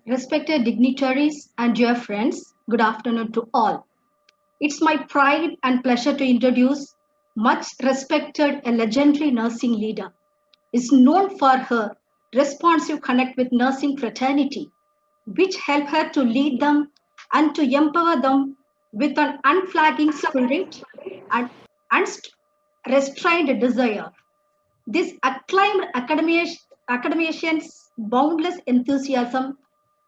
Respected dignitaries and dear friends, good afternoon to all. It's my pride and pleasure to introduce much respected a legendary nursing leader. Is known for her responsive connect with nursing fraternity, which help her to lead them and to empower them with an unflagging spirit and unrestrained desire. This acclaimed academician's boundless enthusiasm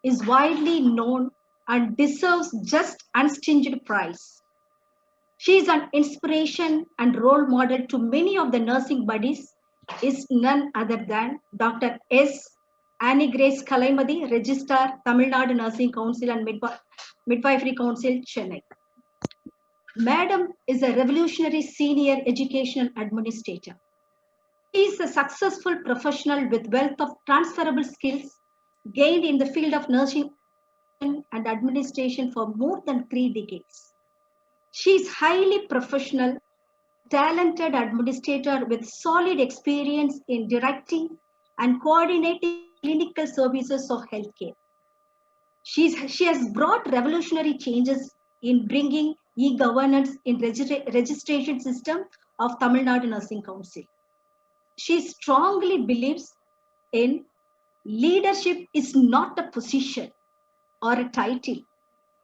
is widely known and deserves just unstinged praise. She is an inspiration and role model to many of the nursing buddies, is none other than Dr. S. Annie Grace Kalaimadi, Registrar, Tamil Nadu Nursing Council and Midwifery Council, Chennai. Madam is a revolutionary senior educational administrator. She is a successful professional with wealth of transferable skills gained in the field of nursing and administration for more than 3 decades. She is highly professional, talented administrator with solid experience in directing and coordinating clinical services of healthcare. She has brought revolutionary changes in bringing e-governance in registration system of Tamil Nadu Nursing Council. She strongly believes in leadership is not a position or a title.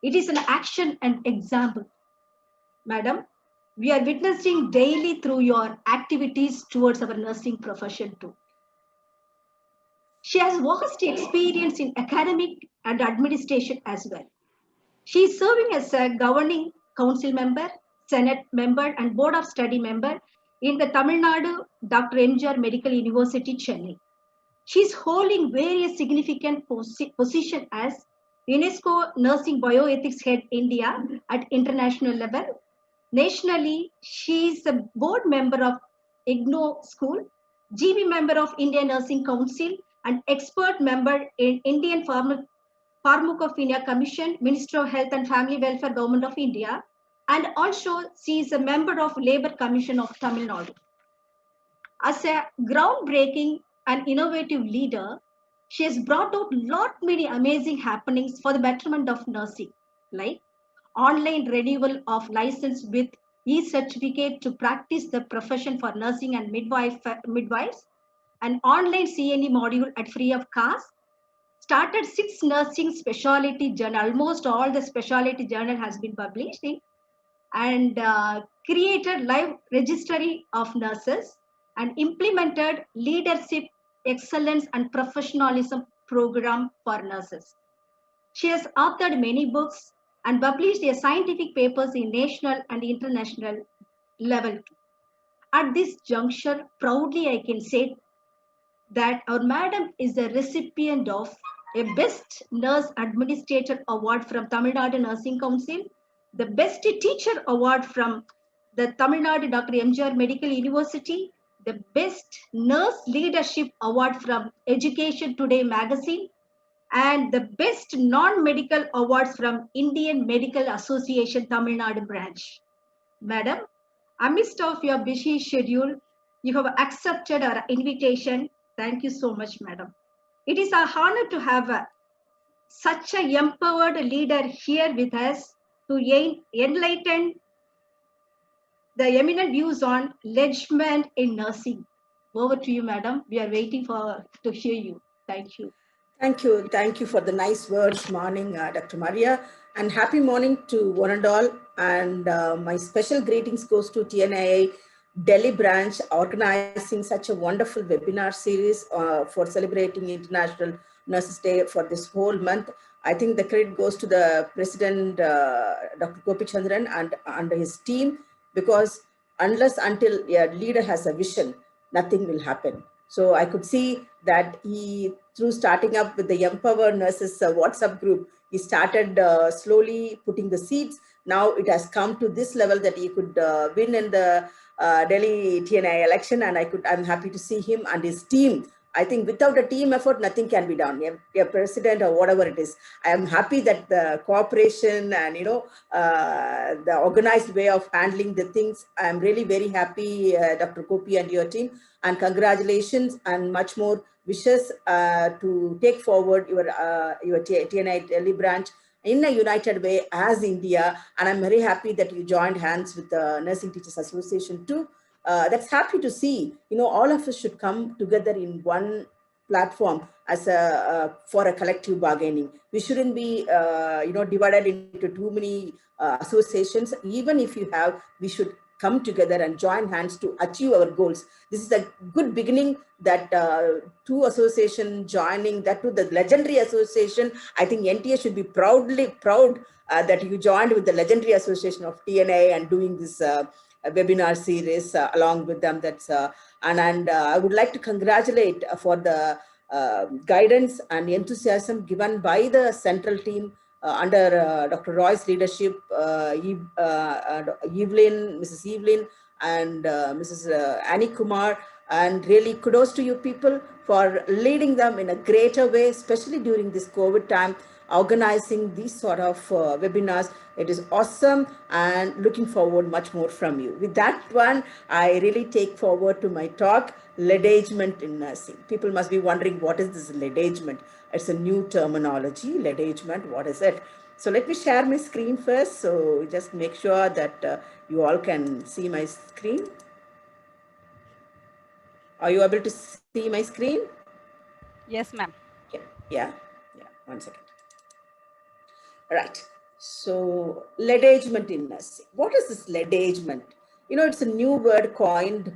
It is an action and example. Madam, we are witnessing daily through your activities towards our nursing profession too. She has vast experience in academic and administration as well. She is serving as a governing council member, Senate member, and Board of Study member in the Tamil Nadu Dr. MGR Medical University, Chennai. She is holding various significant positions as UNESCO Nursing Bioethics Head India at international level. Nationally, she is a board member of IGNO School, GB member of Indian Nursing Council, and expert member in Indian Pharmacopoeia Commission, Ministry of Health and Family Welfare, Government of India, and also she is a member of Labour Commission of Tamil Nadu. As a groundbreaking and innovative leader, she has brought out lot many amazing happenings for the betterment of nursing, like online renewal of license with e-certificate to practice the profession for nursing and midwives, an online CNE module at free of cost, started 6 nursing specialty journal, almost all the specialty journal has been published in, and created live registry of nurses and implemented leadership excellence and professionalism program for nurses. She has authored many books and published their scientific papers in national and international level. At this juncture, proudly I can say that our madam is the recipient of a Best Nurse Administrator Award from Tamil Nadu Nursing Council, the Best Teacher Award from the Tamil Nadu Dr. MGR Medical University, the Best Nurse Leadership Award from Education Today magazine, and the Best Non-Medical Awards from Indian Medical Association Tamil Nadu branch. Madam, amidst of your busy schedule, you have accepted our invitation. Thank you so much, madam. It is our honor to have such a empowered leader here with us to enlighten the eminent views on legement in nursing. Over to you, madam. We are waiting to hear you. Thank you. Thank you. Thank you for the nice words. Morning, Dr. Maria. And happy morning to one and all. And my special greetings goes to TNIA Delhi branch organizing such a wonderful webinar series for celebrating International Nurses Day for this whole month. I think the credit goes to the President, Dr. Gopi Chandran and his team, because unless until a leader has a vision, nothing will happen. So I could see that he, through starting up with the Empower Nurses WhatsApp group, he started slowly putting the seeds. Now it has come to this level that he could win in the Delhi TNI election, and I'm happy to see him and his team. I think without a team effort, nothing can be done. A president or whatever it is. I am happy that the cooperation and the organized way of handling the things. I am really very happy, Dr. Gopi and your team, and congratulations and much more wishes to take forward your TNI Delhi branch in a united way as India. And I'm very happy that you joined hands with the Nursing Teachers Association too. That's happy to see. All of us should come together in one platform as for a collective bargaining. We shouldn't be divided into too many associations. Even if you have, we should come together and join hands to achieve our goals. This is a good beginning that two associations joining, that to the legendary association. I think NTA should be proud that you joined with the legendary association of TNA and doing this webinar series along with them. That's and I would like to congratulate for the guidance and enthusiasm given by the central team under Dr. Roy's leadership, Evelyn, Mrs. Evelyn, and Mrs. Annie Kumar. And really kudos to you people for leading them in a greater way, especially during this COVID time, organizing these sort of webinars. It is awesome and looking forward much more from you. With that one, I really take forward to my talk, lead-agement in nursing. People must be wondering, what is this lead-agement? It's a new terminology, lead-agement, what is it? So let me share my screen first. So just make sure that you all can see my screen. Are you able to see my screen? Yes, ma'am. Yeah, 1 second. Right. So lead-agement in nursing. What is this lead-agement? It's a new word coined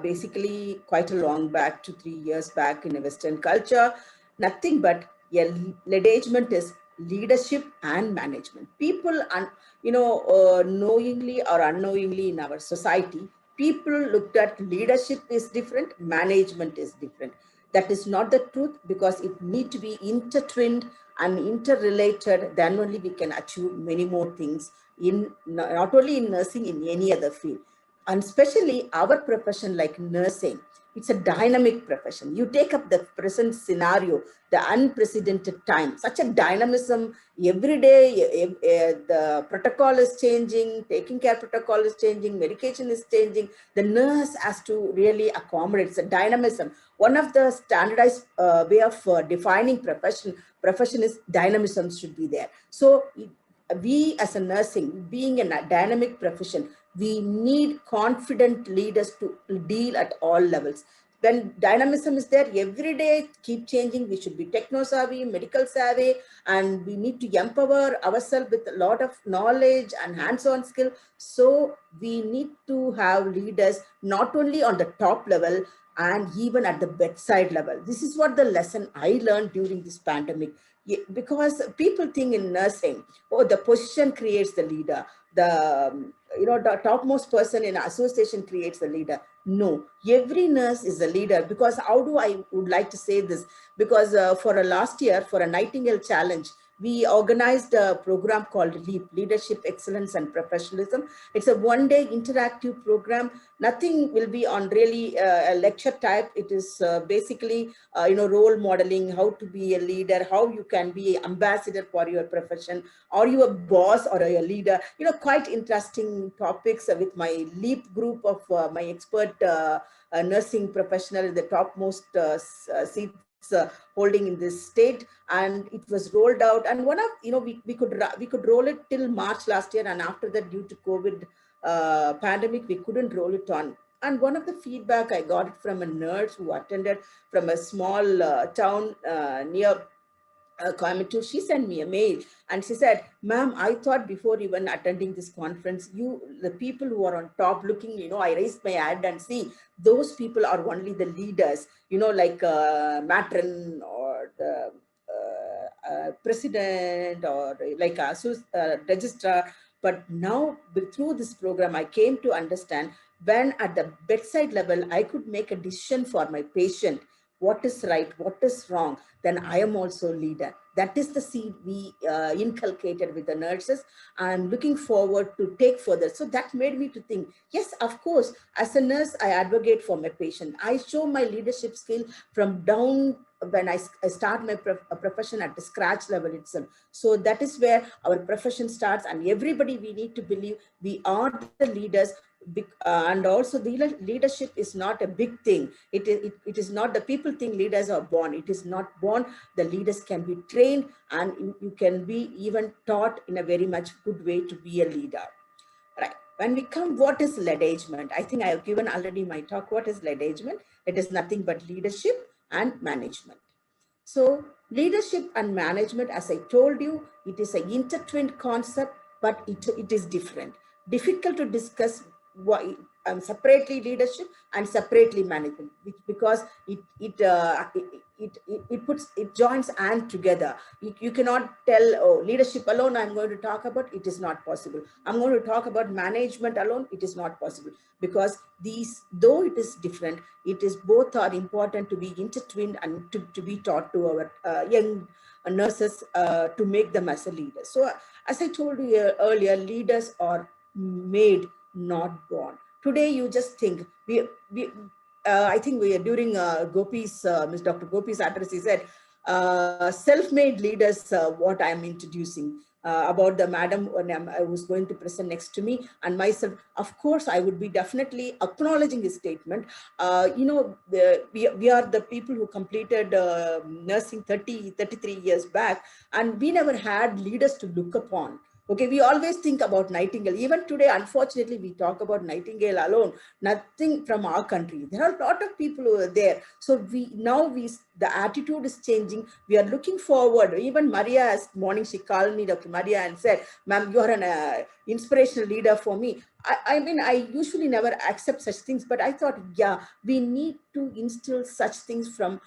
basically quite a long back, 2-3 years back in a Western culture. Nothing but lead-agement is leadership and management. People, knowingly or unknowingly in our society, people looked at leadership is different, management is different. That is not the truth, because it needs to be intertwined and interrelated. Then only we can achieve many more things in not only in nursing, in any other field. And especially our profession like nursing, it's a dynamic profession. You take up the present scenario, the unprecedented time, such a dynamism every day. The protocol is changing, taking care protocol is changing, medication is changing. The nurse has to really accommodate. It's a dynamism. One of the standardized way of defining profession is dynamism should be there. So we as a nursing, being a dynamic profession, we need confident leaders to deal at all levels. When dynamism is there, every day keep changing, we should be techno-savvy, medical savvy, and we need to empower ourselves with a lot of knowledge and hands-on skill. So we need to have leaders not only on the top level and even at the bedside level. This is what the lesson I learned during this pandemic. Because people think in nursing, oh, the position creates the leader. The topmost person in association creates the leader. No, every nurse is a leader. Because how do I would like to say this? Because for a last year, for a Nightingale Challenge, we organized a program called LEAP, Leadership, Excellence and Professionalism. It's a one-day interactive program. Nothing will be on really a lecture type. It is basically, role modeling, how to be a leader, how you can be an ambassador for your profession, or you a boss or a leader. Quite interesting topics with my LEAP group of my expert nursing professional in the topmost seats holding in this state. And it was rolled out, and one of we could roll it till March last year, and after that, due to COVID pandemic, we couldn't roll it on. And one of the feedback I got it from a nurse who attended from a small town near Coimbatore. She sent me a mail and she said, "Ma'am, I thought before even attending this conference, the people who are on top looking, I raised my hand and see those people are only the leaders, like matron or the president or like a registrar. But now through this program, I came to understand when at the bedside level, I could make a decision for my patient, what is right, what is wrong, then I am also leader." That is the seed we inculcated with the nurses. I'm looking forward to take further. So that made me to think, yes, of course, as a nurse, I advocate for my patient. I show my leadership skill from down when I start my profession at the scratch level itself. So that is where our profession starts, and everybody, we need to believe we are the leaders And also the leadership is not a big thing. It is not the people think leaders are born. It is not born. The leaders can be trained, and you can be even taught in a very much good way to be a leader. Right. When we come, what is leadagement? I think I have given already my talk. What is leadagement? It is nothing but leadership and management. So leadership and management, as I told you, it is an intertwined concept, but it is different. Difficult to discuss why, separately leadership and separately management, because it joins and together. You cannot tell, oh, leadership alone I'm going to talk about. It is not possible. I'm going to talk about management alone. It is not possible, because these, though it is different, it is both are important to be intertwined and to be taught to our young nurses to make them as a leader. So as I told you earlier, leaders are made, not born. Today you just think, I think we are during Gopi's, Ms. Dr. Gopi's address, he said, self-made leaders, what I'm introducing. About the madam I was going to present next to me and myself. Of course, I would be definitely acknowledging his statement. We are the people who completed nursing 33 years back, and we never had leaders to look upon. Okay, we always think about Nightingale. Even today, unfortunately, we talk about Nightingale alone, nothing from our country. There are a lot of people who are there. So the attitude is changing. We are looking forward. Even Maria, this morning, she called me, Dr. Maria, and said, ma'am, you are an inspirational leader for me. I mean, I usually never accept such things, but I thought, yeah, we need to instill such things from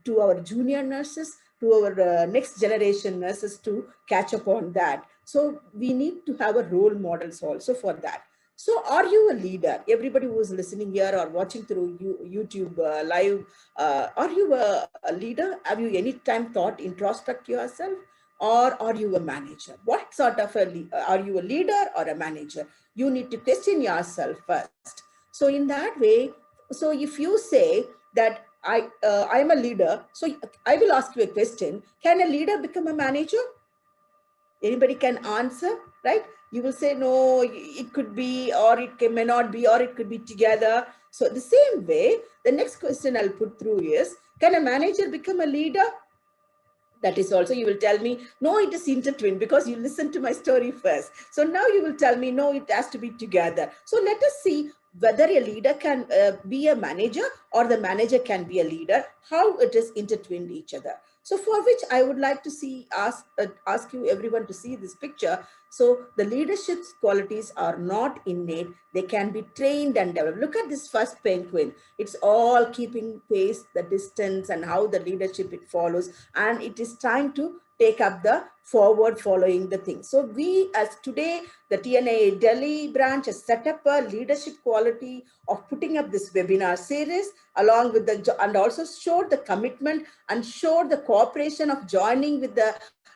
to our junior nurses, to our next generation nurses to catch up on that. So we need to have a role models also for that. So are you a leader? Everybody who is listening here or watching through YouTube live, are you a leader? Have you any time thought, introspect yourself? Or are you a manager? What sort of are you a leader or a manager? You need to question yourself first. So in that way, so if you say that I'm a leader, so I will ask you a question. Can a leader become a manager? Anybody can answer, right? You will say, no, it could be, or it may not be, or it could be together. So the same way, the next question I'll put through is, can a manager become a leader? That is also, you will tell me, no, it is intertwined, because you listened to my story first. So now you will tell me, no, it has to be together. So let us see whether a leader can be a manager, or the manager can be a leader, how it is intertwined each other. So for which I would like to ask you everyone to see this picture. So the leadership qualities are not innate. They can be trained and developed. Look at this first penguin. It's all keeping pace, the distance, and how the leadership it follows. And it is trying to take up the forward following the thing. So we, as today, the TNAA Delhi branch has set up a leadership quality of putting up this webinar series, along with and also showed the commitment and showed the cooperation of joining with the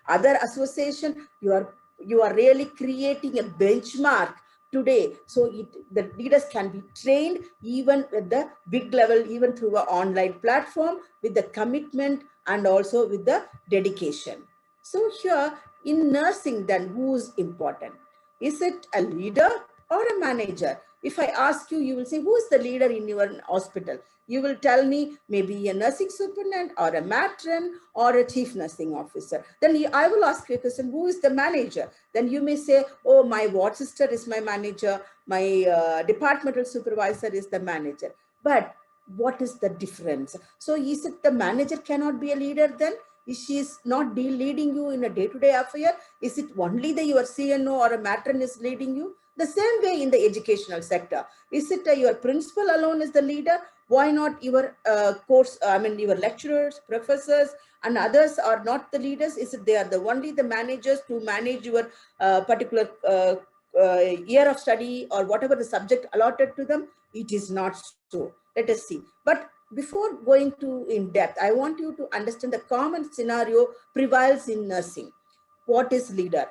other association. You are really creating a benchmark today. So the leaders can be trained even at the big level, even through an online platform, with the commitment and also with the dedication. So here in nursing, then who's important? Is it a leader or a manager? If I ask you, you will say, who is the leader in your hospital? You will tell me maybe a nursing superintendent or a matron or a chief nursing officer. Then I will ask you a question, who is the manager? Then you may say, oh, my ward sister is my manager, my departmental supervisor is the manager. But what is the difference? So is it the manager cannot be a leader then? Is she not leading you in a day-to-day affair? Is it only that your CNO or a matron is leading you? The same way in the educational sector. Is it your principal alone is the leader? Why not your your lecturers, professors, and others are not the leaders? Is it they are only the managers to manage your particular year of study or whatever the subject allotted to them? It is not so. Let us see. But before going to in depth, I want you to understand the common scenario prevails in nursing. What is leader?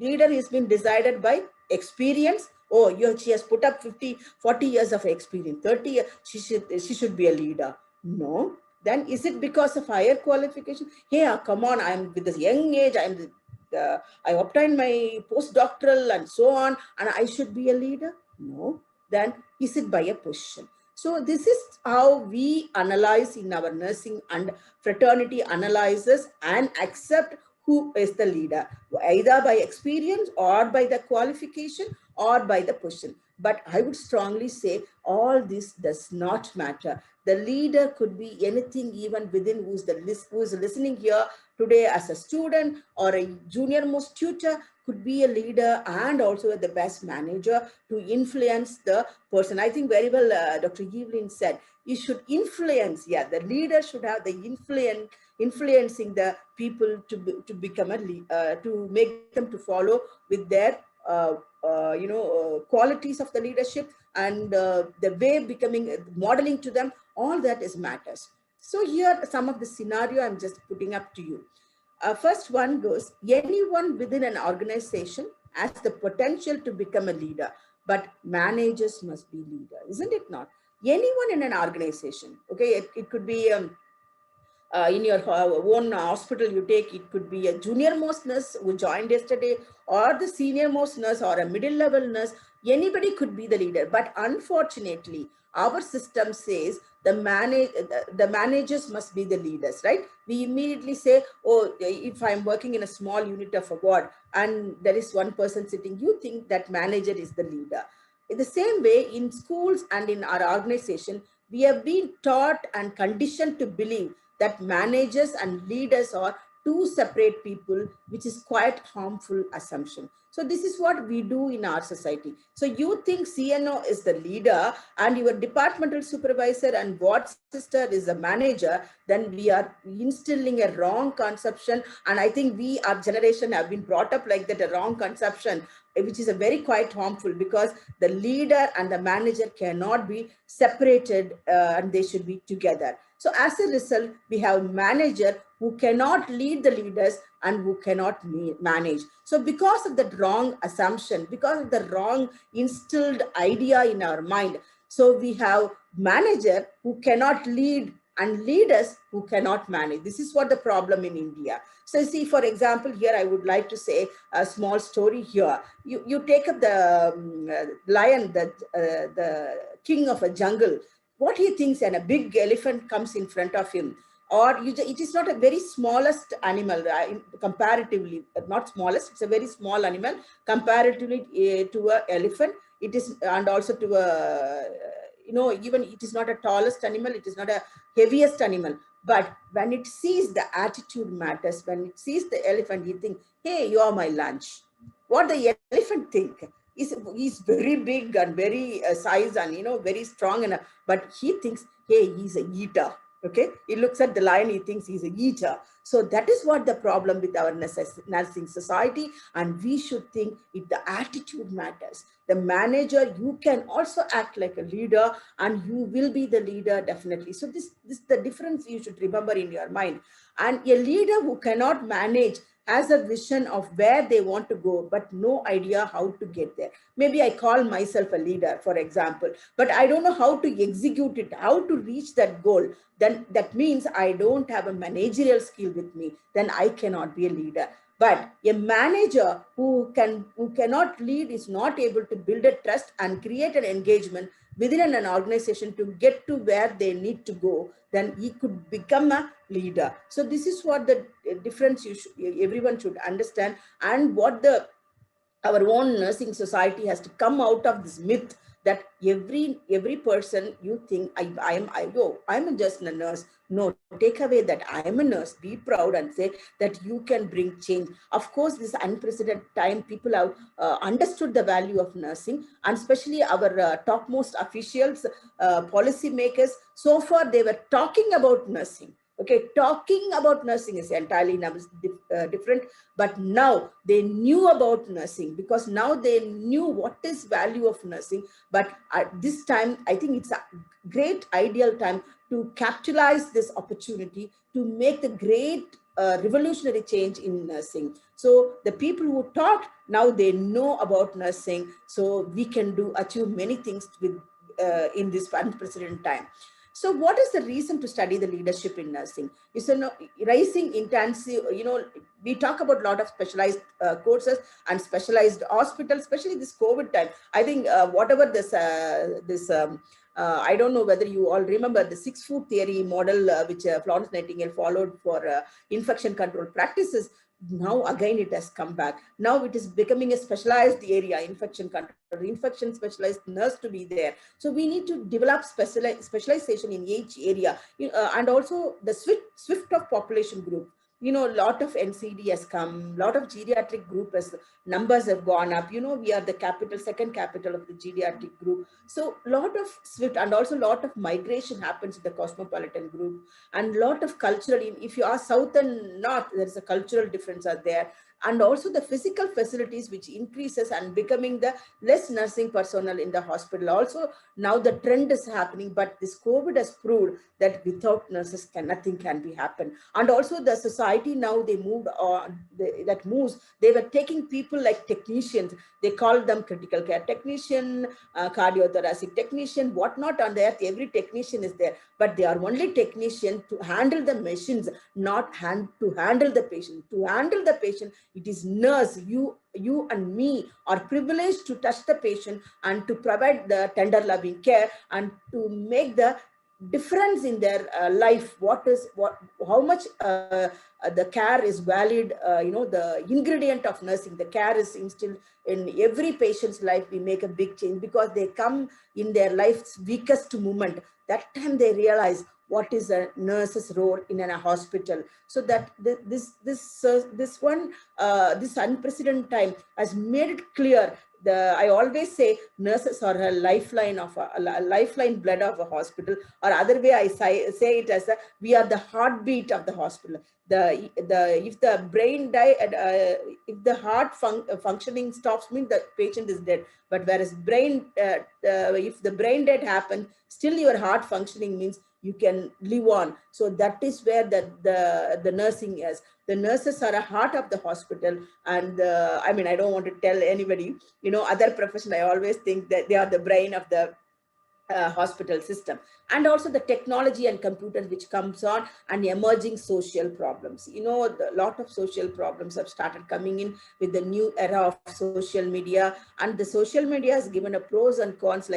Leader has been decided by experience. Oh, she has put up 40 years of experience, 30 years, she should be a leader. No. Then is it because of higher qualification? Hey, come on, I'm with this young age, I obtained my postdoctoral and so on, and I should be a leader? No. than is it by a position. So this is how we analyze in our nursing and fraternity analysis and accept who is the leader, either by experience or by the qualification or by the position. But I would strongly say all this does not matter. The leader could be anything, even within who is listening here today as a student or a junior most tutor, could be a leader and also the best manager to influence the person. I think very well Dr. Evelyn said, you should influence, the leader should have the influencing the people to become to make them to follow with their qualities of the leadership and the way becoming modeling to them. All that is matters. So here some of the scenario I'm just putting up to you. First one goes, anyone within an organization has the potential to become a leader, but managers must be leader, isn't it not? Anyone in an organization, okay, it could be in your own hospital you take, it could be a junior most nurse who joined yesterday or the senior most nurse or a middle level nurse. Anybody could be the leader, but unfortunately our system says the managers must be the leaders, right? We immediately say, oh, if I'm working in a small unit of a ward and there is one person sitting, you think that manager is the leader. In the same way, in schools and in our organization, we have been taught and conditioned to believe that managers and leaders are two separate people, which is quite harmful assumption. So this is what we do in our society. So you think CNO is the leader and your departmental supervisor and ward sister is the manager, then we are instilling a wrong conception. And I think our generation have been brought up like that, a wrong conception, which is a very quite harmful, because the leader and the manager cannot be separated and they should be together. So as a result, we have manager who cannot lead the leaders and who cannot manage. So because of that wrong assumption, because of the wrong instilled idea in our mind, so we have manager who cannot lead and leaders who cannot manage. This is what the problem in India. So see, for example, here I would like to say a small story here. You take up the lion, the king of a jungle. What he thinks, and a big elephant comes in front of him, or it is not a very smallest animal comparatively, not smallest, it's a very small animal comparatively to an elephant. It is, and also to a, even it is not a tallest animal, it is not a heaviest animal. But when it sees the attitude matters, when it sees the elephant, you think, hey, you are my lunch. What the elephant think? He's very big and very size and very strong, but he thinks, hey, he's a eater. Okay, he looks at the lion, he thinks he's a eater. So that is what the problem with our nursing society, and we should think if the attitude matters. The manager, you can also act like a leader and you will be the leader definitely. So this the difference you should remember in your mind. And a leader who cannot manage has a vision of where they want to go, but no idea how to get there. Maybe I call myself a leader, for example, but I don't know how to execute it, how to reach that goal. Then that means I don't have a managerial skill with me. Then I cannot be a leader. But a manager who cannot lead is not able to build a trust and create an engagement within an organization to get to where they need to go, then he could become a leader. So this is what the difference everyone should understand, and what our own nursing society has to come out of this myth that every person you think I'm just a nurse. No, take away that I am a nurse. Be proud and say that you can bring change. Of course, this unprecedented time, people have understood the value of nursing, and especially our topmost officials, policy makers. So far, they were talking about nursing. Okay, talking about nursing is entirely different, but now they knew about nursing, because now they knew what is value of nursing. But at this time, I think it's a great ideal time to capitalize this opportunity to make the great revolutionary change in nursing. So the people who talked, now they know about nursing, so we can achieve many things with in this unprecedented time. So what is the reason to study the leadership in nursing? It's a rising intensive, we talk about a lot of specialized courses and specialized hospitals, especially this COVID time. I think whatever I don't know whether you all remember the 6-foot theory model, which Florence Nightingale followed for infection control practices. Now again it has come back. Now it is becoming a specialized area, infection control, infection specialized nurse to be there. So we need to develop specialization in each area, and also the swift of population group. A lot of NCD has come, lot of geriatric group numbers have gone up. We are the second capital of the geriatric group. So lot of swift, and also lot of migration happens in the cosmopolitan group, and lot of cultural, if you are south and north, there's a cultural difference are there. And also the physical facilities which increases and becoming the less nursing personnel in the hospital. Also now the trend is happening, but this COVID has proved that without nurses nothing can be happen. And also the society now, they moved on, they were taking people like technicians. They called them critical care technician, cardiothoracic technician, whatnot on the earth. Every technician is there, but they are only technician to handle the machines, not to handle the patient. To handle the patient, it is nurse. You and me are privileged to touch the patient and to provide the tender loving care and to make the difference in their life. How much the care is valid, the ingredient of nursing, the care is instilled in every patient's life. We make a big change because they come in their life's weakest moment. That time they realize what is a nurse's role in a hospital. So that this unprecedented time has made it clear. I always say nurses are a lifeline blood of a hospital, or other way I say it as we are the heartbeat of the hospital. If the brain if the heart functioning stops, means the patient is dead. But whereas if the brain dead happens, still your heart functioning, means you can live on. So that is where the nursing is. The nurses are a heart of the hospital. And I don't want to tell anybody, other profession, I always think that they are the brain of the hospital system. And also the technology and computers which comes on, and emerging social problems. A lot of social problems have started coming in with the new era of social media. And the social media has given a pros and cons.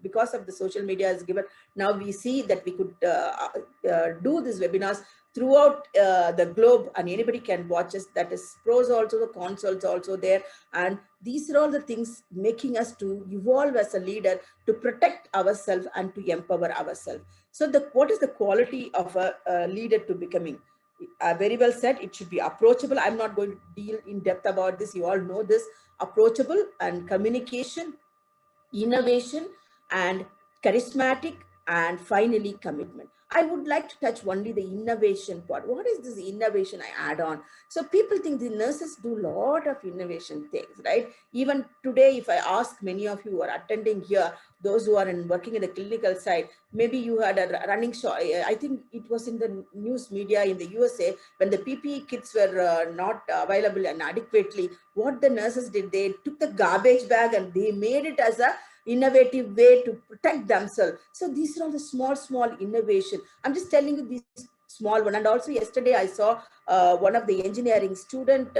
Because of the social media has given, now we see that we could do these webinars throughout the globe, and anybody can watch us. That is pros also, the cons also there. And these are all the things making us to evolve as a leader, to protect ourselves and to empower ourselves. So what is the quality of a leader to becoming? Very well said. It should be approachable. I'm not going to deal in depth about this. You all know this. Approachable and communication, innovation, and charismatic, and finally commitment. I would like to touch only the innovation part. What is this innovation I add on? So people think the nurses do a lot of innovation things, right? Even today, if I ask many of you who are attending here, those who are working in the clinical side, maybe you had a running show. I think it was in the news media in the USA, when the PPE kits were not available and adequately, what the nurses did, they took the garbage bag and they made it as a innovative way to protect themselves. So these are all the small innovation. I'm just telling you these small one. And also yesterday I saw one of the engineering student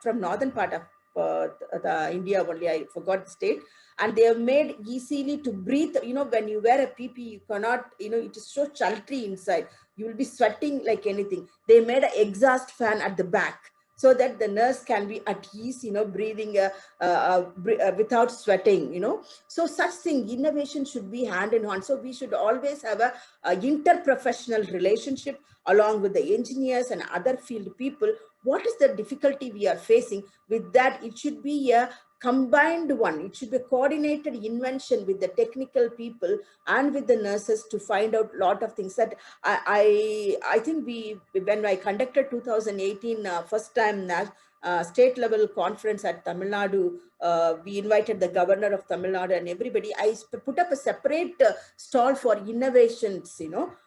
from northern part of the India only, I forgot the state, and they have made easily to breathe. When you wear a PPE, you cannot, it is so sultry inside. You will be sweating like anything. They made an exhaust fan at the back, so that the nurse can be at ease, breathing without sweating, So such thing, innovation should be hand in hand. So we should always have a interprofessional relationship along with the engineers and other field people. What is the difficulty we are facing? With that, it should be a combined one. It should be a coordinated invention with the technical people and with the nurses to find out a lot of things. That I think when I conducted 2018 first time state level conference at Tamil Nadu, we invited the governor of Tamil Nadu and everybody. I put up a separate stall for innovations,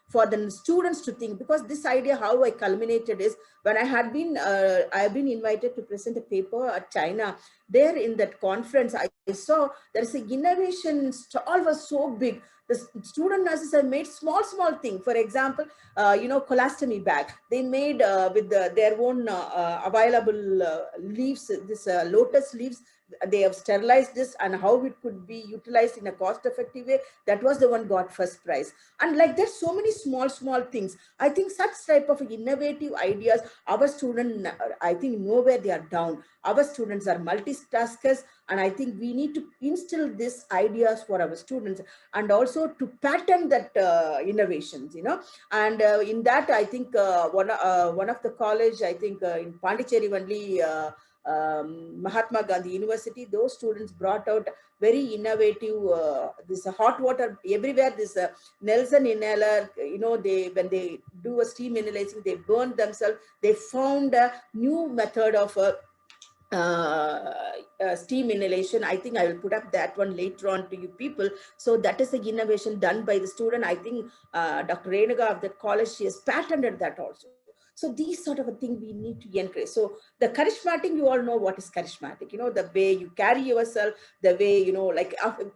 for the students to think, because this idea, how I culminated is when I have been invited to present a paper at China. There in that conference, I saw there is an innovation stall was so big. The student nurses have made small thing. For example, colostomy bag. They made with their own available leaves, this lotus leaves. They have sterilized this, and how it could be utilized in a cost-effective way. That was the one got first prize. And like there's so many small things. I think such type of innovative ideas, our students, I think nowhere they are down. Our students are multitaskers, and I think we need to instill these ideas for our students, and also to pattern that innovations, and in that I think one of the college, I think in Pondicherry only, Mahatma Gandhi University, those students brought out very innovative, this hot water everywhere, this Nelson inhaler, when they do a steam inhalation, they burn themselves. They found a new method of steam inhalation. I think I will put up that one later on to you people. So that is the innovation done by the student. I think Dr. Renuka of that college, she has patented that also. So these sort of a thing we need to encourage. So the charismatic, you all know what is charismatic, the way you carry yourself, the way,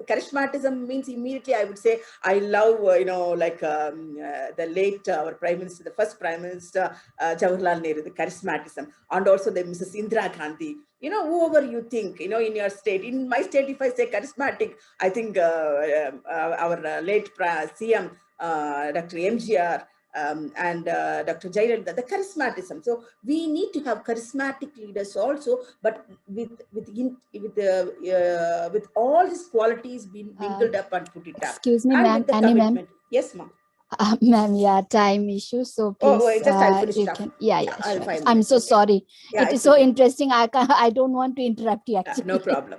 charismatism means immediately I would say, I love, the late, our Prime Minister, the first Prime Minister, Jawaharlal Nehru, the charismatism, and also the Mrs. Indira Gandhi, whoever you think, in your state. In my state, if I say charismatic, I think our late CM, Dr. MGR, and Dr. Jayalalitha, the charismatism. So we need to have charismatic leaders also, but with all these qualities being mingled up and put it up. Excuse me, and ma'am. with the Annie, ma'am. commitment. Yes, ma'am. Ma'am, yeah, time issue. So please, I'll finish you it up. can. Yeah, I'll sure. find I'm it. so Okay. sorry. Yeah, it is it's so okay. interesting. I don't want to interrupt you actually. No problem.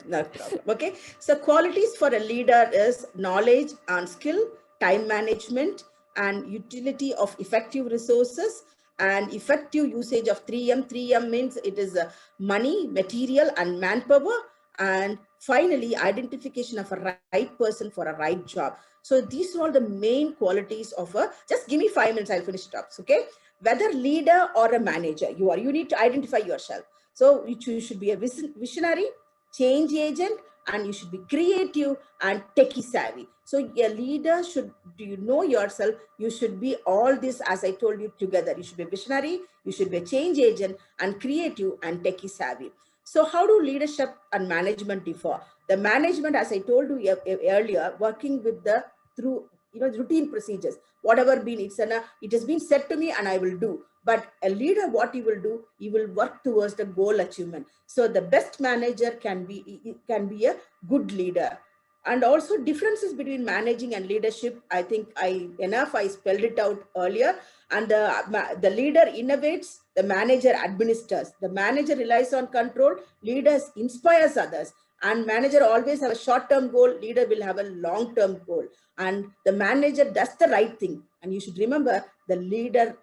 Okay. So qualities for a leader is knowledge and skill, time management, and utility of effective resources, and effective usage of 3M. 3M means it is money, material, and manpower. And finally, identification of a right person for a right job. So these are all the main qualities of just give me 5 minutes, I'll finish it up. Okay. Whether leader or a manager, you need to identify yourself. So you should be a visionary, change agent, and you should be creative and techie savvy. So a leader should, do you know yourself? You should be all this, as I told you, together. You should be visionary, you should be a change agent, and creative and techie savvy. So how do leadership and management differ? The management, as I told you earlier, working with through routine procedures, whatever been, it has been said to me and I will do. But a leader, what he will do, he will work towards the goal achievement. So the best manager can be a good leader. And also differences between managing and leadership, I think I spelled it out earlier. And the leader innovates, the manager administers. The manager relies on control, leaders inspires others. And manager always have a short-term goal, leader will have a long-term goal. And the manager does the right thing. And you should remember, the leader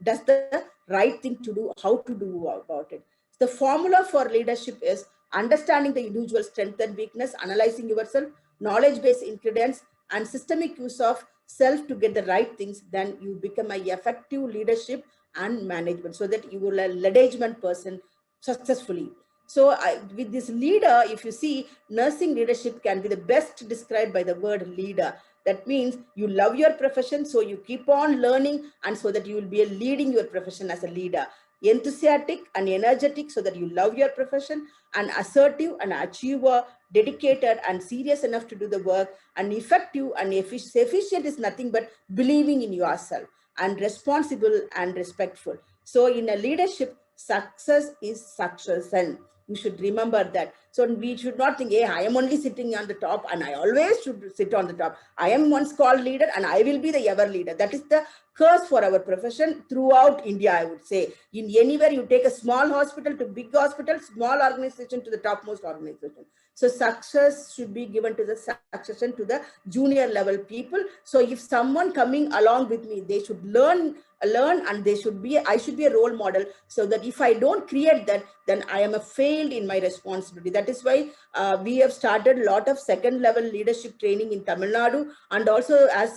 does the right thing to do, how to do about it. The formula for leadership is understanding the individual strength and weakness, analyzing yourself, knowledge-based ingredients, and systemic use of self to get the right things. Then you become an effective leadership and management, so that you will a leadership person successfully. So with this leader, if you see, nursing leadership can be the best described by the word leader. That means you love your profession, so you keep on learning, and so that you will be leading your profession as a leader. Enthusiastic and energetic, so that you love your profession, and assertive and achiever, dedicated and serious enough to do the work, and effective and efficient is nothing but believing in yourself, and responsible and respectful. So in a leadership, success is succession. You should remember that. So we should not think, hey, I am only sitting on the top and I always should sit on the top. I am once called leader and I will be the ever leader. That is the curse for our profession throughout India, I would say. In anywhere you take a small hospital to big hospital, small organization to the topmost organization. So success should be given to the succession to the junior level people. So if someone coming along with me, they should learn learn, and I should be a role model, so that if I don't create that, then I am a failed in my responsibility. That is why we have started a lot of second level leadership training in Tamil Nadu, and also as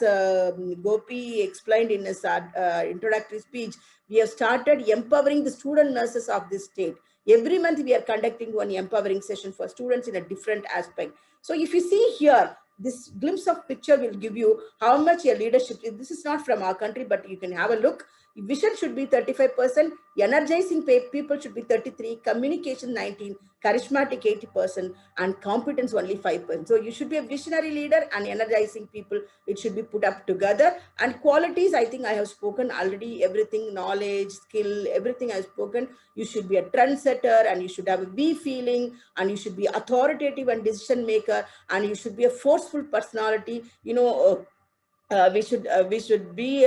Gopi explained in his introductory speech, we have started empowering the student nurses of this state. Every month we are conducting one empowering session for students in a different aspect. So if you see here, this glimpse of picture will give you how much your leadership is. This is not from our country, but you can have a look. Vision should be 35%, energizing people should be 33%, communication 19%, charismatic 80%, and competence only 5%. So you should be a visionary leader, and energizing people, it should be put up together. And qualities, I think I have spoken already, everything, knowledge, skill, everything I've spoken. You should be a trendsetter, and you should have a we feeling, and you should be authoritative and decision maker, and you should be a forceful personality. We should be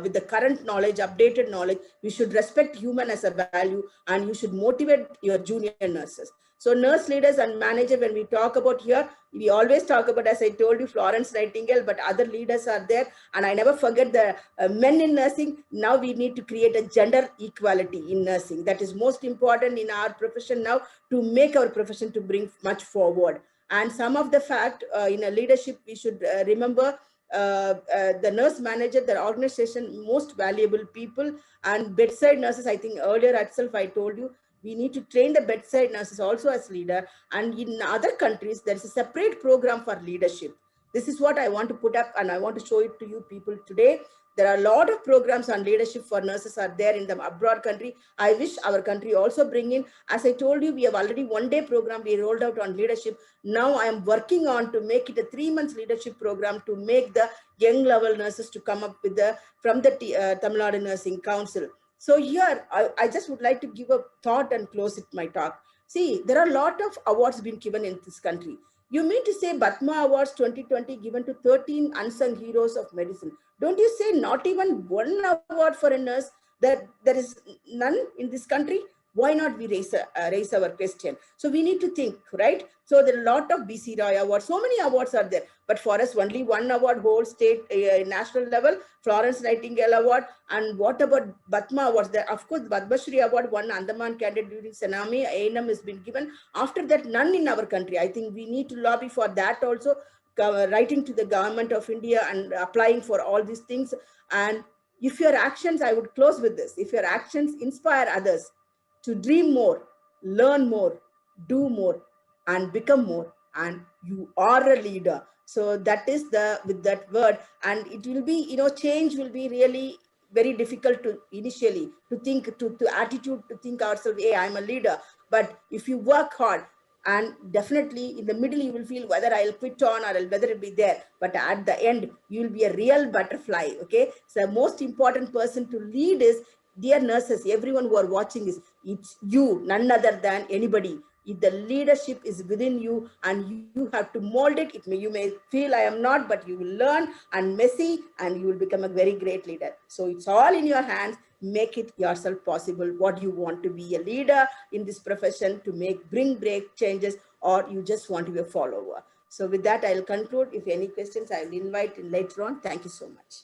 with the current knowledge, updated knowledge. We should respect human as a value, and you should motivate your junior nurses. So nurse leaders and manager, when we talk about here, we always talk about, as I told you, Florence Nightingale, but other leaders are there. And I never forget the men in nursing. Now we need to create a gender equality in nursing. That is most important in our profession now, to make our profession to bring much forward. And some of the fact in a leadership, we should remember the nurse manager, the organization, most valuable people, and bedside nurses. I think earlier itself I told you, we need to train the bedside nurses also as leader. And in other countries, there's a separate program for leadership. This is what I want to put up, and I want to show it to you people today. There are a lot of programs on leadership for nurses are there in the abroad country. I wish our country also bring in. As I told you, we have already one-day program we rolled out on leadership. Now I am working on to make it a 3-month leadership program, to make the young level nurses to come up with from the Tamil Nadu Nursing Council. So here, I just would like to give a thought and close it my talk. See, there are a lot of awards being given in this country. You mean to say Batma Awards 2020 given to 13 unsung heroes of medicine? Don't you say not even one award for a nurse? That there is none in this country? Why not we raise our question? So we need to think, right? So there are a lot of BC Roy awards, so many awards are there. But for us, only one award, whole state, national level, Florence Nightingale Award. And what about Batma Awards? There, of course, Padma Shri Award, one Andaman candidate during tsunami, ANM has been given. After that, none in our country. I think we need to lobby for that also, writing to the government of India and applying for all these things. And if your actions, I would close with this, if your actions inspire others to dream more, learn more, do more, and become more, and you are a leader. So that is with that word, and it will be, change will be really very difficult to initially to think, to attitude, to think ourselves, hey, I'm a leader. But if you work hard, and definitely in the middle, you will feel whether I'll quit on or whether it'll be there. But at the end, you will be a real butterfly. Okay. So the most important person to lead is, dear nurses, everyone who are watching is, it's you, none other than anybody. If the leadership is within you, and you have to mold it, you may feel I am not, but you will learn, and messy, and you will become a very great leader. So it's all in your hands. Make it yourself possible. What you want to be a leader in this profession, to bring break changes, or you just want to be a follower. So with that, I'll conclude. If any questions, I will invite later on. Thank you so much.